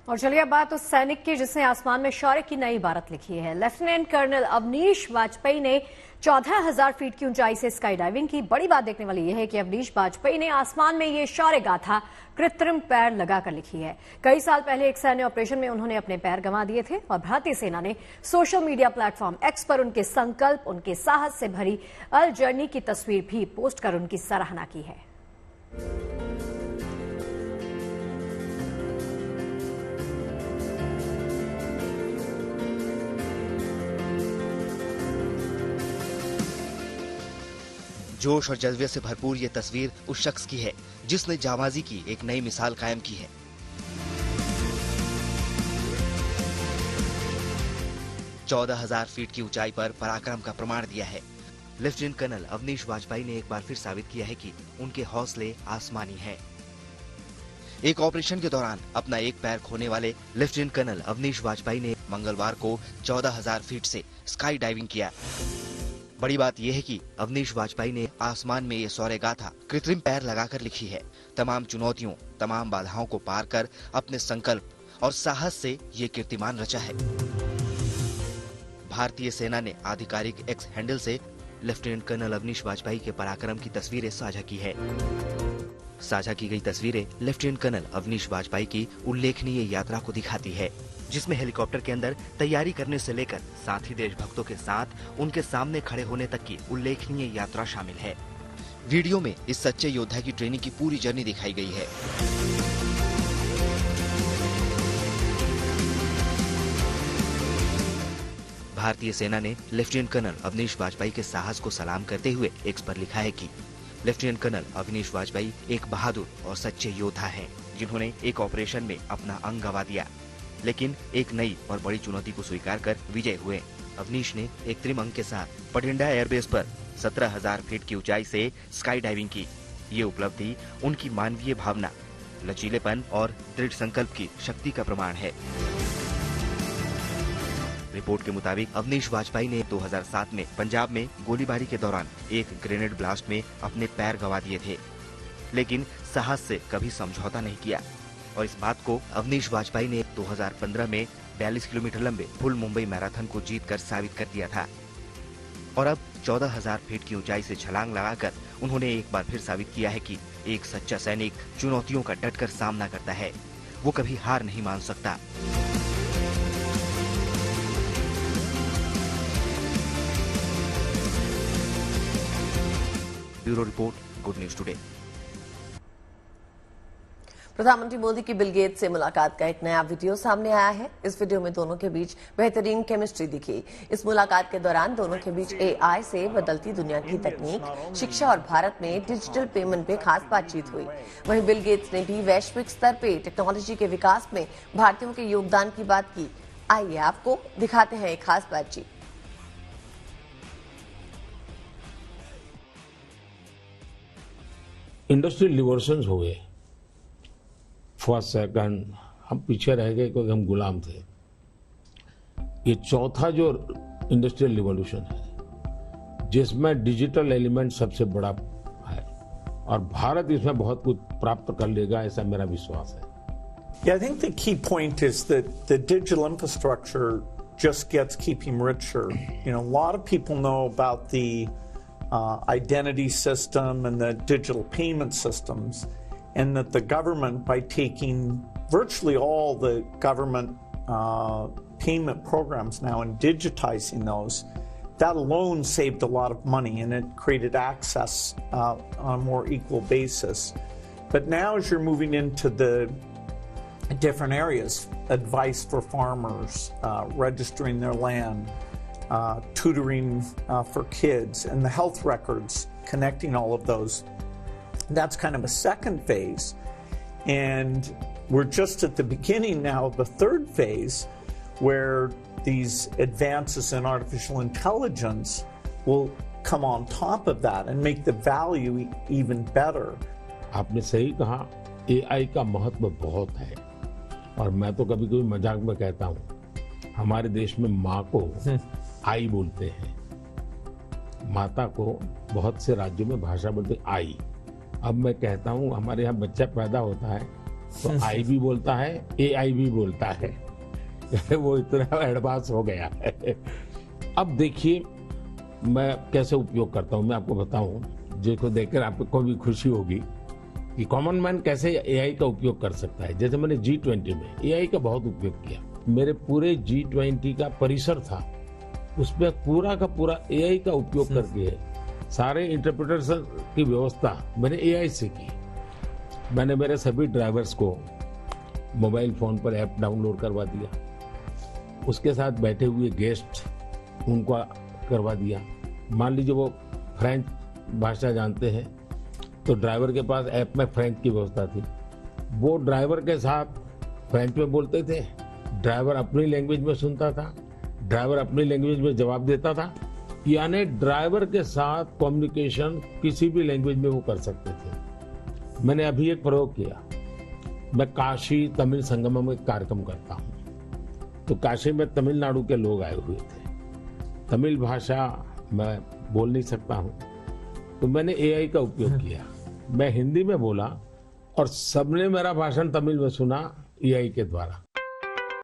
और चलिए अब बात उस सैनिक की जिसने आसमान में शौर्य की नई इबारत लिखी है। लेफ्टिनेंट कर्नल अवनीश वाजपेयी ने 14,000 फीट की ऊंचाई से स्काई डाइविंग की। बड़ी बात देखने वाली यह है कि अवनीश वाजपेयी ने आसमान में ये शौर्य गाथा कृत्रिम पैर लगाकर लिखी है। कई साल पहले एक सैन्य ऑपरेशन में उन्होंने अपने पैर गंवा दिए थे और भारतीय सेना ने सोशल मीडिया प्लेटफॉर्म एक्स पर उनके संकल्प, उनके साहस से भरी अल जर्नी की तस्वीर भी पोस्ट कर उनकी सराहना की है। जोश और जज्बे से भरपूर ये तस्वीर उस शख्स की है जिसने जाबाजी की एक नई मिसाल कायम की है। चौदह 14,000 फीट की ऊंचाई पर पराक्रम का प्रमाण दिया है। लेफ्टिनेंट कर्नल अवनीश वाजपेयी ने एक बार फिर साबित किया है कि उनके हौसले आसमानी हैं। एक ऑपरेशन के दौरान अपना एक पैर खोने वाले लेफ्टिनेंट कर्नल अवनीश वाजपेयी ने मंगलवार को 14,000 फीट से स्काई डाइविंग किया। बड़ी बात यह है कि अवनीश वाजपेयी ने आसमान में ये शौर्य गाथा कृत्रिम पैर लगाकर लिखी है। तमाम चुनौतियों, तमाम बाधाओं को पार कर अपने संकल्प और साहस से ये कीर्तिमान रचा है। भारतीय सेना ने आधिकारिक एक्स हैंडल से लेफ्टिनेंट कर्नल अवनीश वाजपेयी के पराक्रम की तस्वीरें साझा की है। साझा की गई तस्वीरें लेफ्टिनेंट कर्नल अवनीश वाजपेयी की उल्लेखनीय यात्रा को दिखाती है, जिसमें हेलीकॉप्टर के अंदर तैयारी करने से लेकर साथी देशभक्तों के साथ उनके सामने खड़े होने तक की उल्लेखनीय यात्रा शामिल है। वीडियो में इस सच्चे योद्धा की ट्रेनिंग की पूरी जर्नी दिखाई गई है। भारतीय सेना ने लेफ्टिनेंट कर्नल अवनीश वाजपेयी के साहस को सलाम करते हुए एक्स पर लिखा है कि लेफ्टिनेंट कर्नल अवनीश वाजपेयी एक बहादुर और सच्चे योद्धा हैं, जिन्होंने एक ऑपरेशन में अपना अंग गंवा दिया, लेकिन एक नई और बड़ी चुनौती को स्वीकार कर विजय हुए। अवनीश ने एक त्रिमंग के साथ पटिंडा एयरबेस पर 17,000 फीट की ऊंचाई से स्काई डाइविंग की। ये उपलब्धि उनकी मानवीय भावना, लचीलेपन और दृढ़ संकल्प की शक्ति का प्रमाण है। रिपोर्ट के मुताबिक अवनीश वाजपेयी ने 2007 में पंजाब में गोलीबारी के दौरान एक ग्रेनेड ब्लास्ट में अपने पैर गंवा दिए थे, लेकिन साहस से कभी समझौता नहीं किया और इस बात को अवनीश वाजपेयी ने 2015 में 42 किलोमीटर लंबे फुल मुंबई मैराथन को जीतकर साबित कर दिया था। और अब 14,000 फीट की ऊंचाई से छलांग लगाकर उन्होंने एक बार फिर साबित किया है कि एक सच्चा सैनिक चुनौतियों का डटकर सामना करता है, वो कभी हार नहीं मान सकता। Bureau report, good news today. प्रधानमंत्री मोदी की बिल गेट्स से मुलाकात का एक नया वीडियो सामने आया है। इस वीडियो में दोनों के बीच बेहतरीन केमिस्ट्री दिखी। इस मुलाकात के दौरान दोनों के बीच एआई से बदलती दुनिया की तकनीक, शिक्षा और भारत में डिजिटल पेमेंट पे खास बातचीत हुई। वहीं बिल गेट्स ने भी वैश्विक स्तर पे टेक्नोलॉजी के विकास में भारतीयों के योगदान की बात की। आइए आपको दिखाते हैं एक खास बातचीत। इंडस्ट्रियल रिवॉल्यूशंस हो गए। फर्स्ट सेकंड हम पीछे रह गए क्योंकि हम गुलाम थे। ये चौथा जो इंडस्ट्रियल रिवॉल्यूशन है जिसमें डिजिटल एलिमेंट सबसे बड़ा है और भारत इसमें बहुत कुछ प्राप्त कर लेगा, ऐसा मेरा विश्वास है। Yeah, I think the key point is that the digital infrastructure just keeping richer. You know, a lot of people know about the identity system and the digital payment systems, and that the government, by taking virtually all the government payment programs now and digitizing those, that alone saved a lot of money and it created access on a more equal basis. But now as you're moving into the different areas, advice for farmers, registering their land, tutoring for kids, and the health records, connecting all of those, that's kind of a second phase. And we're just at the beginning now of the third phase, where these advances in artificial intelligence will come on top of that and make the value even better. आपने सही कहा, AI का महत्व बहुत है और मैं तो कभी कभी मजाक में कहता हूँ, हमारे देश में माँ को आई बोलते हैं, माता को बहुत से राज्यों में भाषा बोलते आई। अब मैं कहता हूँ हमारे यहाँ बच्चा पैदा होता है तो आई भी बोलता है, AI भी बोलता है। वो इतना एडवांस हो गया है। अब देखिए मैं कैसे उपयोग करता हूं, मैं आपको बताऊं, जिसको देखकर आपको भी खुशी होगी कि कॉमन मैन कैसे AI का उपयोग कर सकता है। जैसे मैंने G20 में AI का बहुत उपयोग किया। मेरे पूरे G20 का परिसर था, उसमें पूरा का पूरा AI का उपयोग करके सारे इंटरप्रिटेशन की व्यवस्था मैंने AI से की। मैंने मेरे सभी ड्राइवर्स को मोबाइल फोन पर ऐप डाउनलोड करवा दिया, उसके साथ बैठे हुए गेस्ट उनको करवा दिया। मान लीजिए वो फ्रेंच भाषा जानते हैं तो ड्राइवर के पास ऐप में फ्रेंच की व्यवस्था थी, वो ड्राइवर के साथ फ्रेंच में बोलते थे, ड्राइवर अपनी लैंग्वेज में सुनता था, ड्राइवर अपनी लैंग्वेज में जवाब देता था। यानी ड्राइवर के साथ कम्युनिकेशन किसी भी लैंग्वेज में वो कर सकते थे। मैंने अभी एक प्रयोग किया, मैं काशी तमिल संगमम में कार्यक्रम करता हूँ, तो काशी में तमिलनाडु के लोग आए हुए थे, तमिल भाषा मैं बोल नहीं सकता हूँ, तो मैंने AI का उपयोग किया। मैं हिंदी में बोला और सबने मेरा भाषण तमिल में सुना AI के द्वारा।